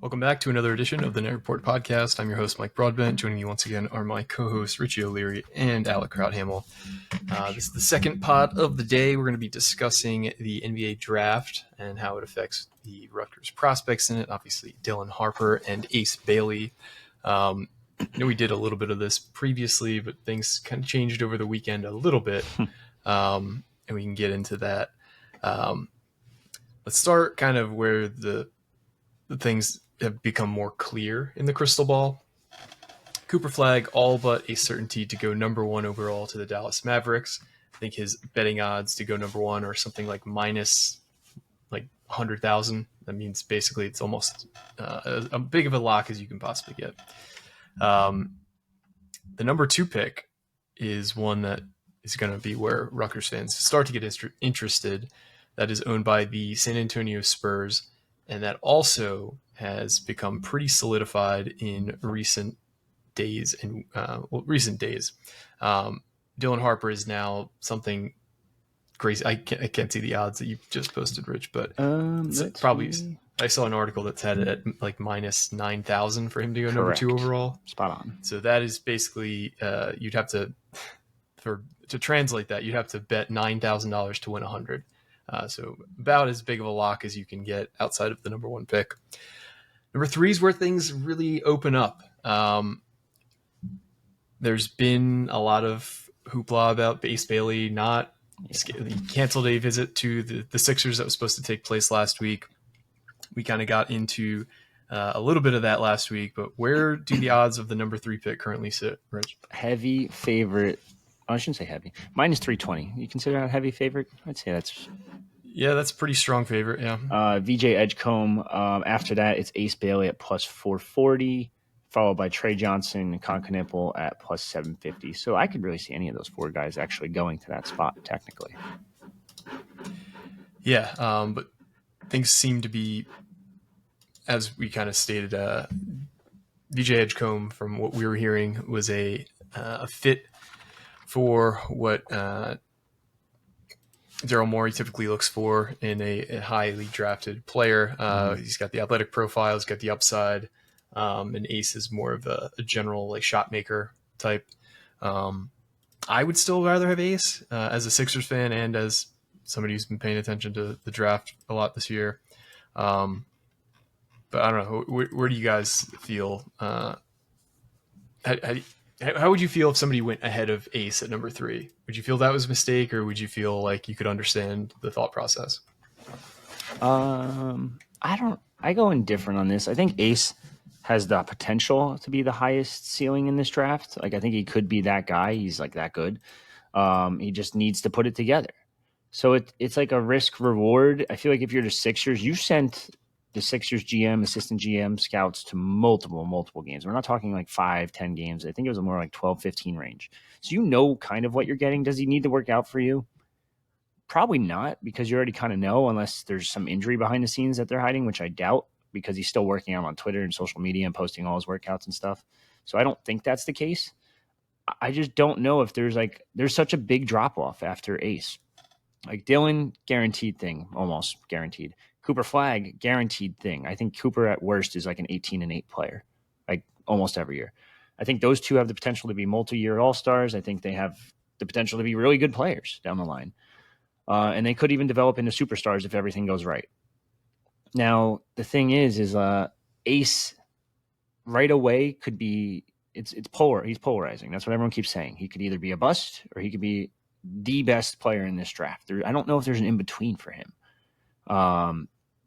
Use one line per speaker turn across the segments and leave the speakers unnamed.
Welcome back to another edition of the Net Report Podcast. I'm your host, Mike Broadbent. Joining me once again are my co-hosts, Richie O'Leary and Alec Krauthamel. This is the second pod of the day. We're going to be discussing the NBA draft and how it affects the Rutgers prospects in it. Obviously, Dylan Harper and Ace Bailey. I know we did a little bit of this previously, but things kind of changed over the weekend a little bit, and we can get into that. Let's start kind of where the things have become more clear in the crystal ball. Cooper Flagg, all but a certainty to go number one overall to the Dallas Mavericks. I think his betting odds to go number one are something like minus 100,000. That means basically it's almost as big of a lock as you can possibly get. The number two pick is one that is going to be where Rutgers fans start to get interested. That is owned by the San Antonio Spurs, and that also has become pretty solidified in recent days. Dylan Harper is now something crazy. I can't see the odds that you just posted, Rich, but probably I saw an article that's had it at like minus 9,000 for him to go number two overall.
Spot on.
So that is basically you'd have to translate that, you'd have to bet $9,000 to win 100. So about as big of a lock as you can get outside of the number one pick. Number three is where things really open up. There's been a lot of hoopla about Ace Bailey he canceled a visit to the Sixers that was supposed to take place last week. We kind of got into a little bit of that last week, but where do the odds of the number three pick currently sit, Rich?
Heavy favorite. I shouldn't say heavy. Minus 320. You consider that a heavy favorite? I'd say that's...
Yeah, that's a pretty strong favorite, yeah.
VJ Edgecombe. After that, it's Ace Bailey at plus 440, followed by Trey Johnson and Concanipple at plus 750. So I could really see any of those four guys actually going to that spot, technically.
Yeah, but things seem to be, as we kind of stated, VJ Edgecombe, from what we were hearing, was a fit for what Daryl Morey typically looks for in a highly drafted player. He's got the athletic profile, he's got the upside, and Ace is more of a general shot maker type. I would still rather have Ace as a Sixers fan and as somebody who's been paying attention to the draft a lot this year. But I don't know, where do you guys feel? How would you feel if somebody went ahead of Ace at number three? Would you feel that was a mistake, or would you feel like you could understand the thought process?
I go indifferent on this. I think Ace has the potential to be the highest ceiling in this draft. I think he could be that guy. He's that good. He just needs to put it together. So it's like a risk reward. I feel like if you're the Sixers, you sent the Sixers GM, assistant GM, scouts to multiple games. We're not talking 5-10 games. I think it was more 12-15 range. So you know kind of what you're getting. Does he need to work out for you? Probably not, because you already kind of know, unless there's some injury behind the scenes that they're hiding, which I doubt, because he's still working out on Twitter and social media and posting all his workouts and stuff. So I don't think that's the case. I just don't know if there's such a big drop-off after Ace. Dylan, guaranteed thing, almost guaranteed. Cooper Flagg, guaranteed thing. I think Cooper at worst is an 18-8 player, almost every year. I think those two have the potential to be multi-year all-stars. I think they have the potential to be really good players down the line. And they could even develop into superstars if everything goes right. Now, the thing is Ace right away could be he's polarizing. That's what everyone keeps saying. He could either be a bust or he could be the best player in this draft. I don't know if there's an in-between for him.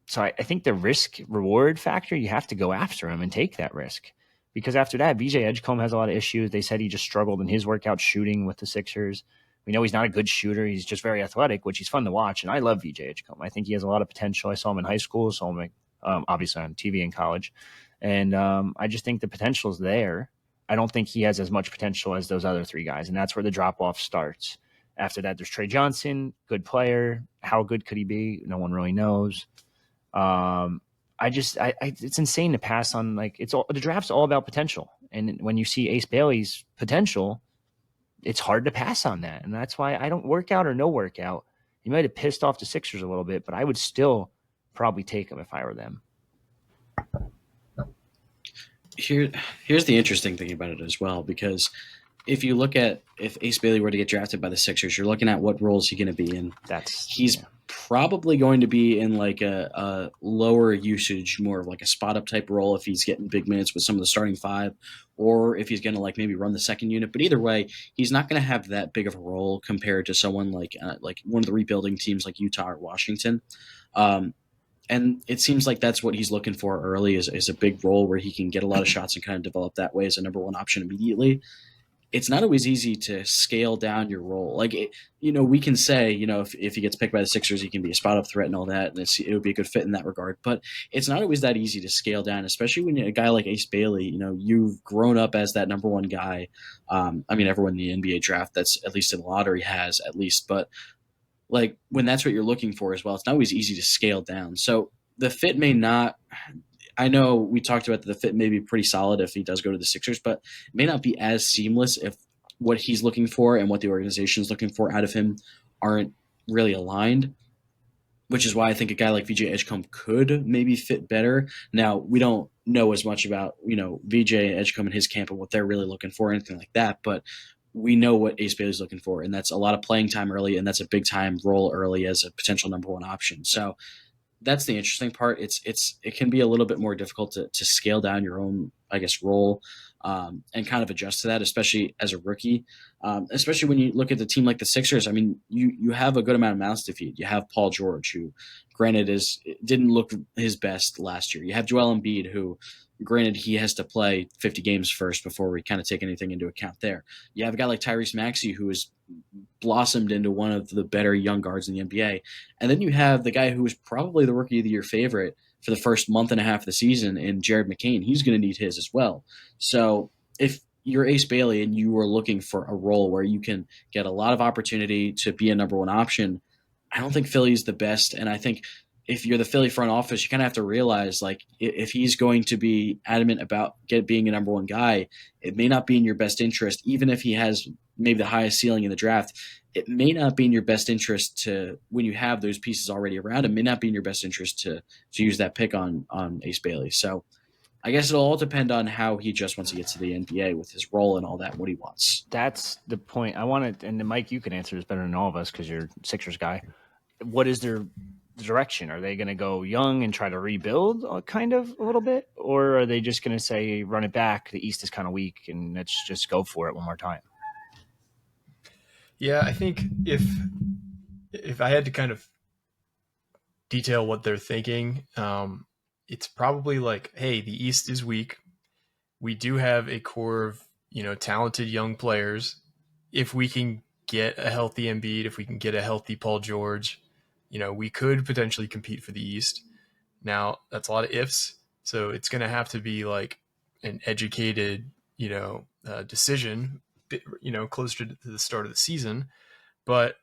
So I think the risk reward factor, you have to go after him and take that risk, because after that, VJ Edgecombe has a lot of issues. They said he just struggled in his workout shooting with the Sixers. We know he's not a good shooter. He's just very athletic, which he's fun to watch. And I love VJ Edgecombe. I think he has a lot of potential. I saw him in high school, saw him obviously on TV in college. And I just think the potential is there. I don't think he has as much potential as those other three guys. And that's where the drop-off starts. After that, there's Trey Johnson, good player. How good could he be? No one really knows. It's insane to pass on. The draft's all about potential. And when you see Ace Bailey's potential, it's hard to pass on that. And that's why I don't work out or no workout. He might have pissed off the Sixers a little bit, but I would still probably take him if I were them.
Here's the interesting thing about it as well, because if you look at if Ace Bailey were to get drafted by the Sixers, you're looking at what role is he going to be in. He's probably going to be in like a lower usage, more of like a spot up type role if he's getting big minutes with some of the starting five, or if he's going to like maybe run the second unit. But either way, he's not going to have that big of a role compared to someone like one of the rebuilding teams like Utah or Washington. Um, and it seems like that's what he's looking for early is a big role where he can get a lot of shots and kind of develop that way as a number one option immediately. It's not always easy to scale down your role. We can say, if he gets picked by the Sixers, he can be a spot up threat and all that, and it would be a good fit in that regard. But it's not always that easy to scale down, especially when a guy like Ace Bailey, you've grown up as that number one guy. Everyone in the NBA draft that's at least in the lottery has at least, but like when that's what you're looking for as well, it's not always easy to scale down. So the fit may not. I know we talked about the fit may be pretty solid if he does go to the Sixers, but it may not be as seamless if what he's looking for and what the organization is looking for out of him aren't really aligned. Which is why I think a guy like VJ Edgecombe could maybe fit better. Now we don't know as much about VJ Edgecombe and his camp and what they're really looking for, or anything like that, but we know what Ace Bailey's looking for, and that's a lot of playing time early, and that's a big time role early as a potential number one option. So that's the interesting part. It can be a little bit more difficult to scale down your own, I guess, role, and kind of adjust to that, especially as a rookie. Especially when you look at the team like the Sixers. I mean, you have a good amount of mouths to feed. You have Paul George, who, granted, didn't look his best last year. You have Joel Embiid, who, granted, he has to play 50 games first before we kind of take anything into account there. You have a guy like Tyrese Maxey, who is blossomed into one of the better young guards in the NBA. And then you have the guy who was probably the rookie of the year favorite for the first month and a half of the season in Jared McCain. He's going to need his as well. So if you're Ace Bailey and you are looking for a role where you can get a lot of opportunity to be a number one option, I don't think Philly's the best. And I think if you're the Philly front office, you kind of have to realize, like, if he's going to be adamant about being a number one guy, it may not be in your best interest, even if he has maybe the highest ceiling in the draft. It may not be in your best interest to, when you have those pieces already around, it may not be in your best interest to use that pick on Ace Bailey. So I guess it'll all depend on how he adjusts once he gets to the NBA with his role and all that, what he wants.
That's the point. I want to, and Mike, you can answer this better than all of us because you're Sixers guy. What is their direction? Are they going to go young and try to rebuild kind of a little bit? Or are they just going to say, run it back? The East is kind of weak and let's just go for it one more time.
Yeah, I think if I had to kind of detail what they're thinking, it's probably like, hey, the East is weak. We do have a core of talented young players. If we can get a healthy Embiid, if we can get a healthy Paul George, we could potentially compete for the East. Now that's a lot of ifs, so it's going to have to be like an educated, decision, closer to the start of the season. But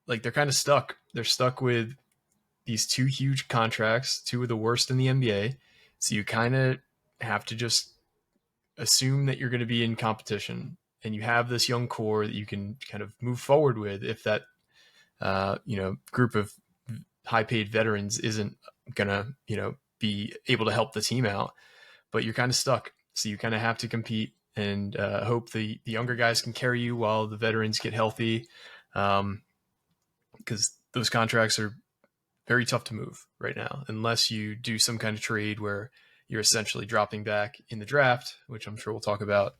like they're kind of stuck. They're stuck with these two huge contracts, two of the worst in the NBA. So you kind of have to just assume that you're going to be in competition, and you have this young core that you can kind of move forward with if that group of high paid veterans isn't gonna be able to help the team out. But you're kind of stuck, so you kind of have to compete and hope the younger guys can carry you while the veterans get healthy, because those contracts are very tough to move right now unless you do some kind of trade where you're essentially dropping back in the draft, which I'm sure we'll talk about,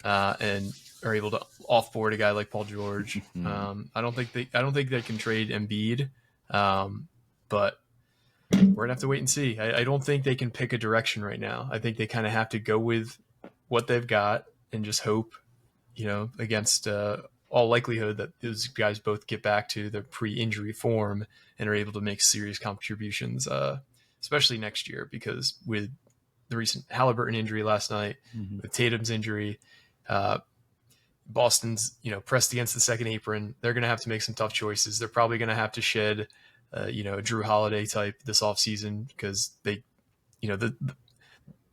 and are able to offboard a guy like Paul George. I don't think they can trade Embiid, but we're gonna have to wait and see. I don't think they can pick a direction right now. I think they kind of have to go with what they've got and just hope, against all likelihood that those guys both get back to their pre-injury form and are able to make serious contributions, especially next year, because with the recent Halliburton injury last night, with Tatum's injury, Boston's, pressed against the second apron. They're going to have to make some tough choices. They're probably going to have to shed, a Drew Holiday type this offseason, because they, the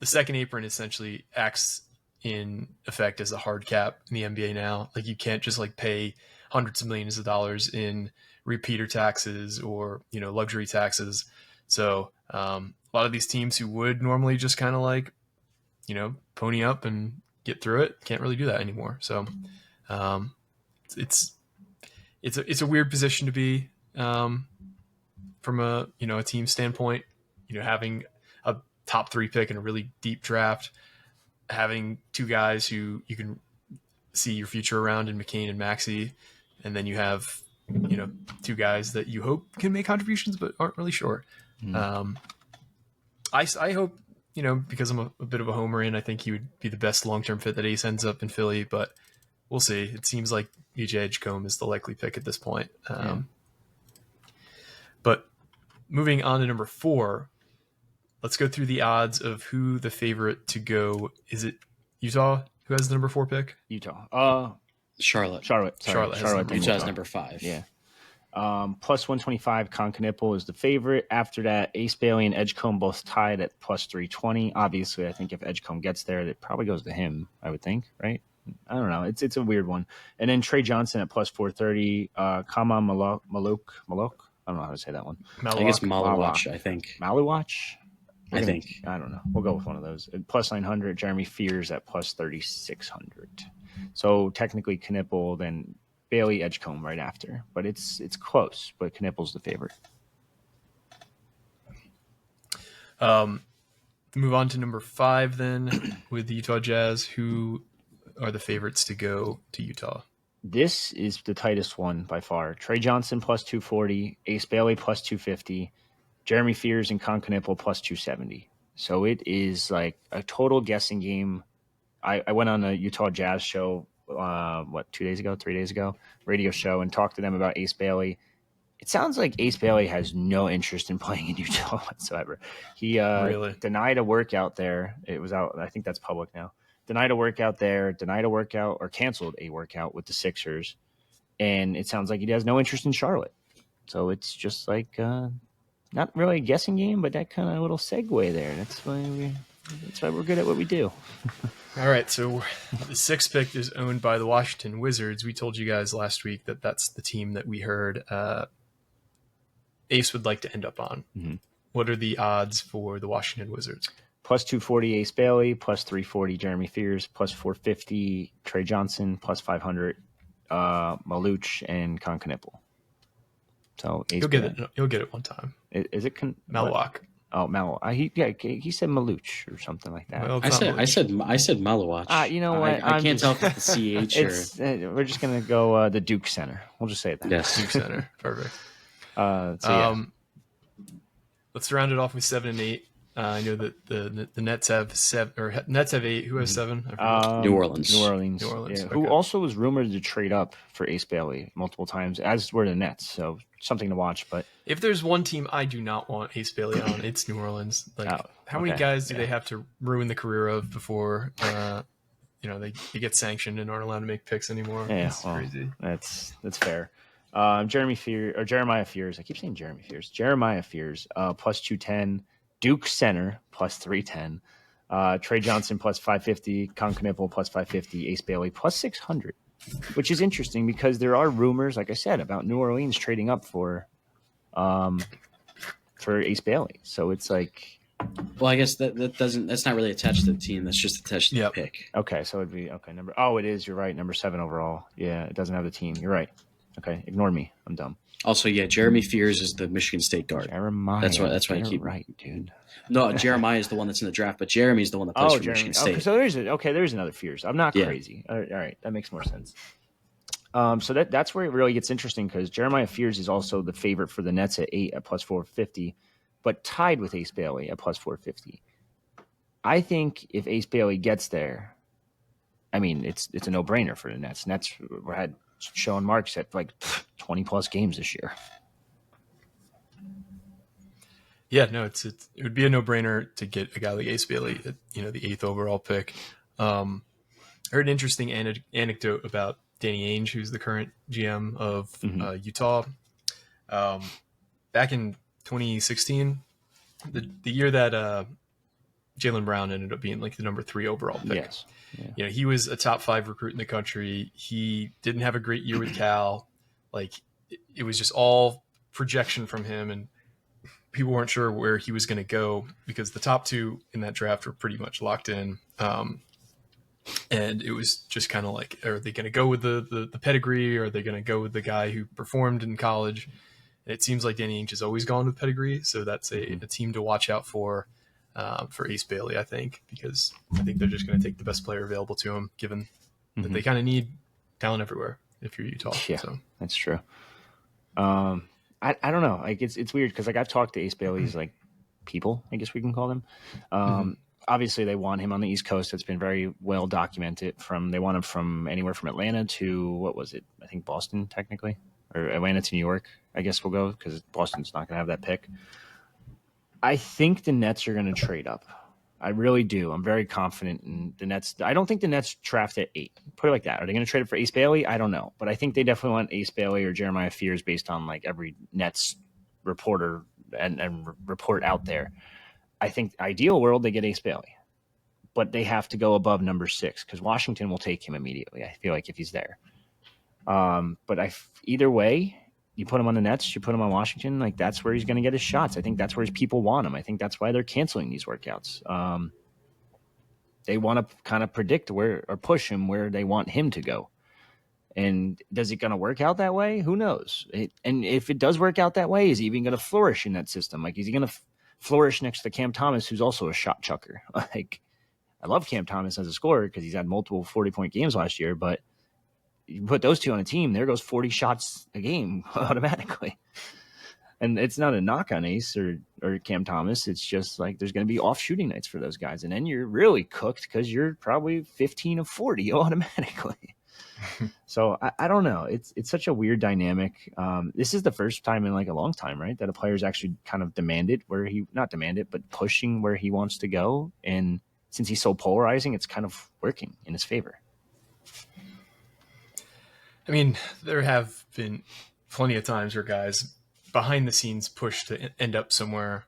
second apron essentially acts in effect as a hard cap in the NBA now. Like, you can't just like pay hundreds of millions of dollars in repeater taxes or, luxury taxes. So a lot of these teams who would normally just kind of like, pony up and get through it can't really do that anymore. So it's a weird position to be from a team standpoint. Having a top 3 pick in a really deep draft, having 2 guys who you can see your future around in McCain and Maxey, and then you have 2 guys that you hope can make contributions but aren't really sure. I hope, because I'm a bit of a homer and I think he would be the best long-term fit that Ace ends up in Philly, but we'll see. It seems like BJ Edgecombe is the likely pick at this point. But moving on to number 4, let's go through the odds of who the favorite to go. Is it Utah who has the number 4 pick?
Utah.
Charlotte.
Charlotte
Utah's number 5.
Yeah. Plus 125, Concanipple is the favorite. After that, Ace Bailey and Edgecombe both tied at plus 320. Obviously, I think if Edgecombe gets there, it probably goes to him, I would think, right? I don't know. It's a weird one. And then Trey Johnson at plus 430. Kama Malok. I don't know how to say that one.
I guess Malawach, I think.
Malawach?
I think.
I don't know. We'll go with one of those. Plus 900, Jeremy Fears at plus 3,600. So technically Knipple, then Bailey, Edgecombe right after. But it's close, but Knipple's the favorite.
Move on to number 5 then with the Utah Jazz, who are the favorites to go to Utah.
This is the tightest one by far. Trey Johnson plus 240, Ace Bailey plus 250, Jeremy Fears and Concanipple plus 270. So it is like a total guessing game. I went on a Utah Jazz show, 3 days ago, radio show, and talked to them about Ace Bailey. It sounds like Ace Bailey has no interest in playing in Utah whatsoever. He
really
denied a workout there. It was out. I think that's public now. Denied a workout or canceled a workout with the Sixers. And it sounds like he has no interest in Charlotte. So it's just like not really a guessing game, but that kind of little segue there. That's why we're good at what we do.
All right, so the 6th pick is owned by the Washington Wizards. We told you guys last week that that's the team that we heard Ace would like to end up on.
Mm-hmm.
What are the odds for the Washington Wizards?
Plus 240 Ace Bailey, plus 340 Jeremy Fears, plus 450 Trey Johnson, plus 500 Maluch and Concanipple. So
Ace He'll get it one time.
Is it
Malawach?
Oh, he said Maluch or something like that.
Well, I said Malawach.
You know what?
I can't tell if it's the CH or...
we're just gonna go the Duke Center. We'll just say that.
Yes,
Duke Center. Perfect. Let's round it off with 7 and 8. I know that the Nets have 7, or Nets have 8. Who has 7?
New Orleans.
Yeah.
Okay.
Who also was rumored to trade up for Ace Bailey multiple times, as were the Nets. So something to watch. But
if there's one team I do not want Ace Bailey on, it's New Orleans. How many guys do they have to ruin the career of before they get sanctioned and aren't allowed to make picks anymore?
Yeah,
it's crazy.
That's fair. Jeremiah Fears. I keep saying Jeremy Fears. Jeremiah Fears plus 210. Duke Center plus 310. Trey Johnson plus 550. Concanipple plus 550. Ace Bailey plus 600, which is interesting because there are rumors, like I said, about New Orleans trading up for Ace Bailey. So it's like,
well, I guess that's not really attached to the team. That's just attached to the pick.
Okay, so it'd be it is. You're right. Number 7 overall. Yeah, it doesn't have the team. You're right. Okay, ignore me. I'm dumb.
Also, yeah, Jeremy Fears is the Michigan State guard.
Jeremiah.
That's why I keep
right, dude.
No, Jeremiah is the one that's in the draft, but Jeremy's the one that plays for Michigan State.
So there's another Fears. I'm not crazy. All right, that makes more sense. So that's where it really gets interesting because Jeremiah Fears is also the favorite for the Nets at 8 at plus 450, but tied with Ace Bailey at plus 450. I think if Ace Bailey gets there, I mean it's a no brainer for the Nets. Nets had shown marks at like 20 plus games this year.
Yeah, no, it would be a no-brainer to get a guy like Ace Bailey at the 8th overall pick. I heard an interesting anecdote about Danny Ainge, who's the current GM of Utah. Back in 2016, the year that Jaylen Brown ended up being like the number 3 overall pick.
Yes. Yeah.
He was a top 5 recruit in the country. He didn't have a great year with Cal. Like it was just all projection from him, and people weren't sure where he was going to go because the top two in that draft were pretty much locked in. And it was just kind of like, are they going to go with the pedigree, or are they going to go with the guy who performed in college? And it seems like Danny Ainge has always gone with pedigree, so that's a team to watch out for Ace Bailey, I think, because I think they're just going to take the best player available to him, given that they kind of need talent everywhere if you're Utah.
Yeah,
so
that's true. I don't know. Like it's weird because like I've talked to Ace Bailey's like people, I guess we can call them. Obviously, they want him on the East Coast. It's been very well documented. They want him from anywhere from Atlanta to, what was it? I think Boston, technically. Or Atlanta to New York, I guess we'll go, because Boston's not going to have that pick. I think the Nets are going to trade up. I really do. I'm very confident in the Nets. I don't think the Nets draft at 8. Put it like that. Are they going to trade it for Ace Bailey? I don't know. But I think they definitely want Ace Bailey or Jeremiah Fears based on like every Nets reporter and report out there. I think ideal world, they get Ace Bailey, but they have to go above number 6 because Washington will take him immediately. I feel like if he's there. But either way, you put him on the Nets, you put him on Washington, like that's where he's going to get his shots. I think that's where his people want him. I think that's why they're canceling these workouts. They want to kind of predict where or push him where they want him to go. And does it going to work out that way? Who knows? And if it does work out that way, is he even going to flourish in that system? Like, is he going to flourish next to Cam Thomas, who's also a shot chucker? Like, I love Cam Thomas as a scorer because he's had multiple 40-point games last year, but you put those two on a team, there goes 40 shots a game automatically. And it's not a knock on Ace or Cam Thomas. It's just like there's going to be off shooting nights for those guys. And then you're really cooked because you're probably 15 of 40 automatically. So I don't know. It's such a weird dynamic. This is the first time in like a long time, right, that a player's actually kind of not demanded, but pushing where he wants to go. And since he's so polarizing, it's kind of working in his favor.
I mean, there have been plenty of times where guys behind the scenes push to end up somewhere.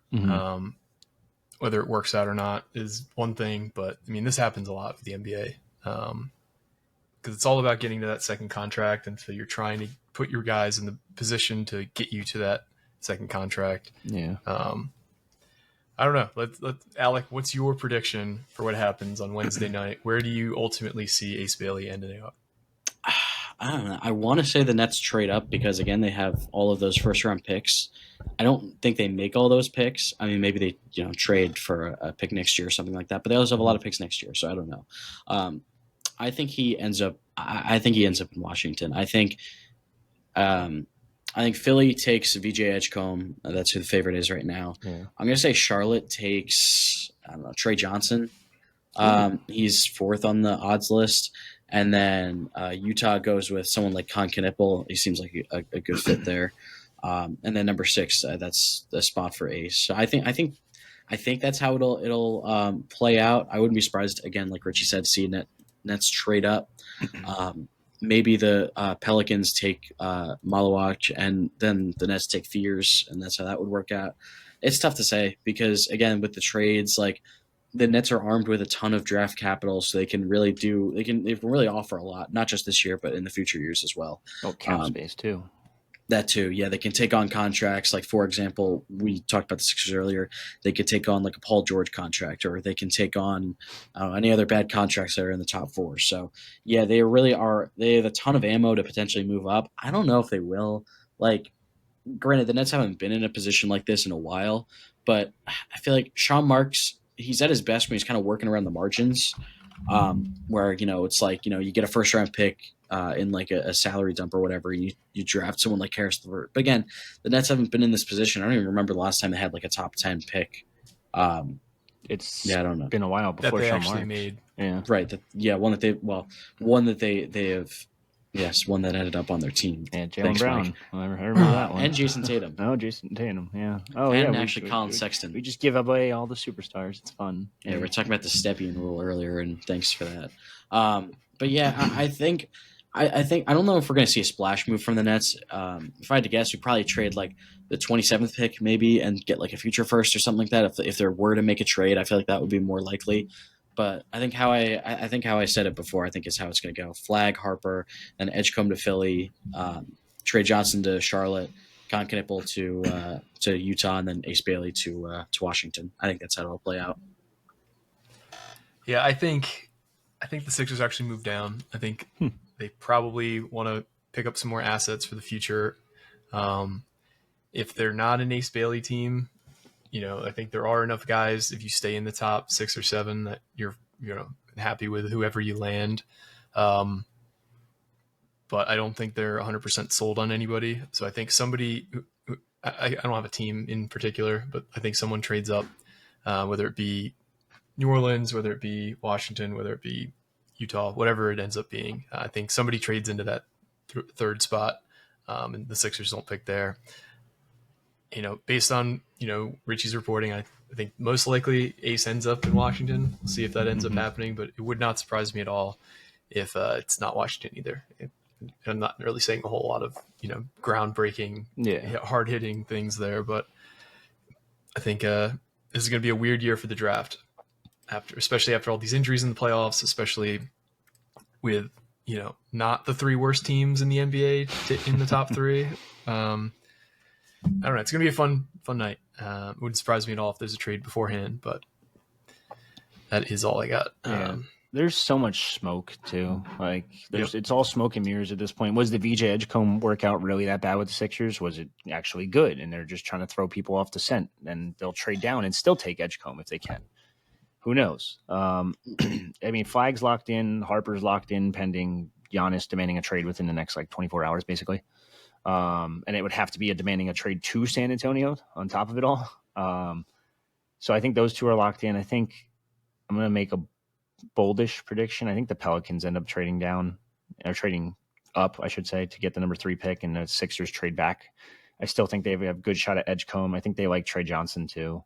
Whether it works out or not is one thing, but I mean, this happens a lot with the NBA. Because it's all about getting to that second contract, and so you're trying to put your guys in the position to get you to that second contract.
Yeah.
I don't know. Let Alec, what's your prediction for what happens on Wednesday night? Where do you ultimately see Ace Bailey ending up?
I don't know. I want to say the Nets trade up because, again, they have all of those first-round picks. I don't think they make all those picks. I mean, maybe they trade for a pick next year or something like that. But they also have a lot of picks next year, so I don't know. I think he ends up. I think he ends up in Washington. I think Philly takes VJ Edgecombe. That's who the favorite is right now.
Yeah.
I'm gonna say Charlotte takes Trey Johnson. He's 4th on the odds list, and then Utah goes with someone like Con Knipple. He seems like a good fit there. And then number 6, that's the spot for Ace. So I think that's how it'll play out. I wouldn't be surprised, again, like Richie said, to see Nets trade up. Maybe the Pelicans take Malawach, and then the Nets take Fears, and that's how that would work out. It's tough to say because, again, with the trades, like the Nets are armed with a ton of draft capital, so they can really offer a lot, not just this year, but in the future years as well.
Oh, cap space too.
That too, yeah. They can take on contracts. Like, for example, we talked about the Sixers earlier. They could take on like a Paul George contract, or they can take on any other bad contracts that are in the top 4. So, yeah, they really are. They have a ton of ammo to potentially move up. I don't know if they will. Like, granted, the Nets haven't been in a position like this in a while, but I feel like Sean Marks, he's at his best when he's kind of working around the margins, where it's like you get a first-round pick. In like a salary dump or whatever, and you draft someone like Harris LeVert. But again, the Nets haven't been in this position. I don't even remember the last time they had like a top 10 pick. I don't know.
Been a while before
that they
Sean
actually
Marks.
made.
Yeah,
right. One that ended up on their team.
Yeah, Jaylen Brown. I remember that one.
And Jason Tatum.
Oh, Jason Tatum. Yeah. Oh,
and
yeah.
Actually, Colin Sexton.
We just give away all the superstars. It's fun.
Yeah, we were talking about the Stepien rule earlier, and thanks for that. But yeah, I think I don't know if we're going to see a splash move from the Nets. If I had to guess, we'd probably trade like the 27th pick maybe and get like a future first or something like that. If there were to make a trade, I feel like that would be more likely. But I think how I said it before, I think is how it's going to go. Flag Harper, then Edgecombe to Philly, Trey Johnson to Charlotte, Concanipple to Utah, and then Ace Bailey to Washington. I think that's how it'll play out.
Yeah, I think the Sixers actually move down. I think they probably want to pick up some more assets for the future. If they're not an Ace Bailey team, I think there are enough guys if you stay in the top 6 or 7 that you're happy with whoever you land. But I don't think they're 100% sold on anybody. So I think somebody, I don't have a team in particular, but I think someone trades up, whether it be New Orleans, whether it be Washington, whether it be Utah, whatever it ends up being. I think somebody trades into that third spot, and the Sixers don't pick there. Based on, Richie's reporting, I think most likely Ace ends up in Washington. We'll see if that ends up happening, but it would not surprise me at all if it's not Washington either. I'm not really saying a whole lot of, groundbreaking, hard-hitting things there, but I think this is going to be a weird year for the draft, especially after all these injuries in the playoffs, especially with, not the 3 worst teams in the NBA in the top 3. I don't know. It's going to be a fun night. It wouldn't surprise me at all if there's a trade beforehand, but that is all I got.
There's so much smoke too. It's all smoke and mirrors at this point. Was the VJ Edgecombe workout really that bad with the Sixers? Was it actually good? And they're just trying to throw people off the scent, and they'll trade down and still take Edgecombe if they can. Who knows? Flag's locked in, Harper's locked in, pending Giannis demanding a trade within the next 24 hours, basically. And it would have to be demanding a trade to San Antonio on top of it all. So I think those 2 are locked in. I think I'm going to make a boldish prediction. I think the Pelicans end up trading up, I should say, to get the number 3 pick, and the Sixers trade back. I still think they have a good shot at Edgecombe. I think they like Trey Johnson too.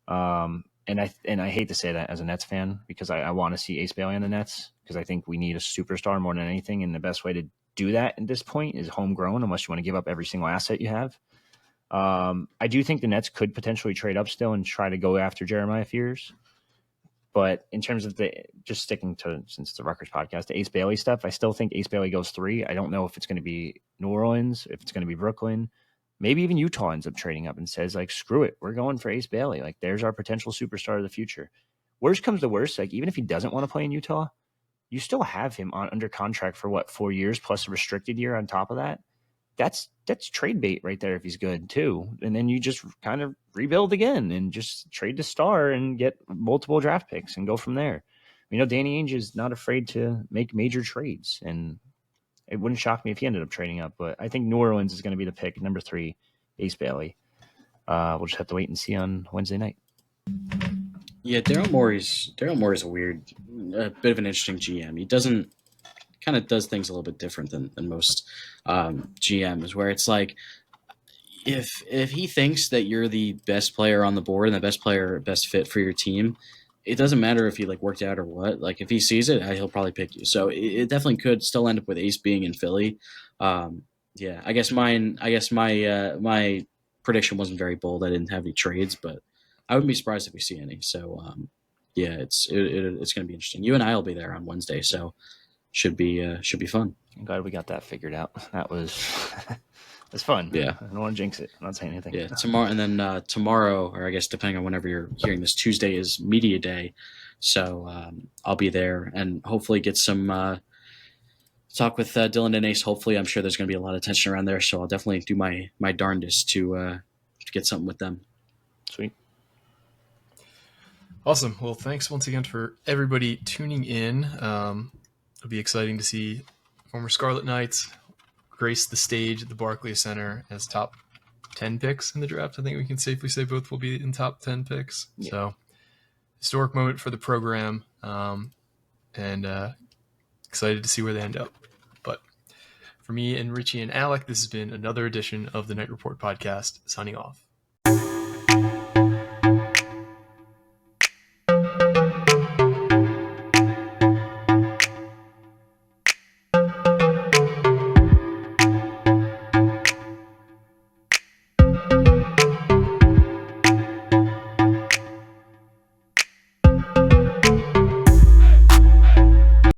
And I hate to say that as a Nets fan, because I want to see Ace Bailey on the Nets, because I think we need a superstar more than anything, and the best way to do that at this point is homegrown, unless you want to give up every single asset you have. I do think the Nets could potentially trade up still and try to go after Jeremiah Fears. But in terms of just sticking to, since it's a Rutgers podcast, the Ace Bailey stuff, I still think Ace Bailey goes 3. I don't know if it's going to be New Orleans, if it's going to be Brooklyn. Maybe even Utah ends up trading up and says, screw it, we're going for Ace Bailey. There's our potential superstar of the future. Worst comes to worst, even if he doesn't want to play in Utah, you still have him under contract for 4 years plus a restricted year on top of that. That's trade bait right there if he's good too. And then you just kind of rebuild again and just trade the star and get multiple draft picks and go from there. Danny Ainge is not afraid to make major trades, and it wouldn't shock me if he ended up trading up. But I think New Orleans is going to be the pick, number 3, Ace Bailey. We'll just have to wait and see on Wednesday night.
Yeah, Daryl Morey's a bit of an interesting GM. He kind of does things a little bit different than most GMs, where it's if he thinks that you're the best player on the board and the best fit for your team, it doesn't matter if he worked out or what. If he sees it, he'll probably pick you. So it definitely could still end up with Ace being in Philly. I guess my prediction wasn't very bold. I didn't have any trades, but I wouldn't be surprised if we see any. So it's going to be interesting. You and I will be there on Wednesday, so should be fun.
I'm glad we got that figured out. That was it's fun.
Yeah,
I don't want to jinx it. I'm not saying anything.
Yeah, tomorrow, and then tomorrow, or I guess depending on whenever you're hearing this, Tuesday is media day, so I'll be there and hopefully get some talk with Dylan and Ace. Hopefully, I'm sure there's going to be a lot of tension around there, so I'll definitely do my darndest to get something with them.
Sweet.
Awesome. Well, thanks once again for everybody tuning in. It'll be exciting to see former Scarlet Knights grace the stage at the Barclays Center as top 10 picks in the draft. I think we can safely say both will be in top 10 picks. Yeah. So, historic moment for the program, and excited to see where they end up. But for me and Richie and Alec, this has been another edition of the Night Report podcast, signing off.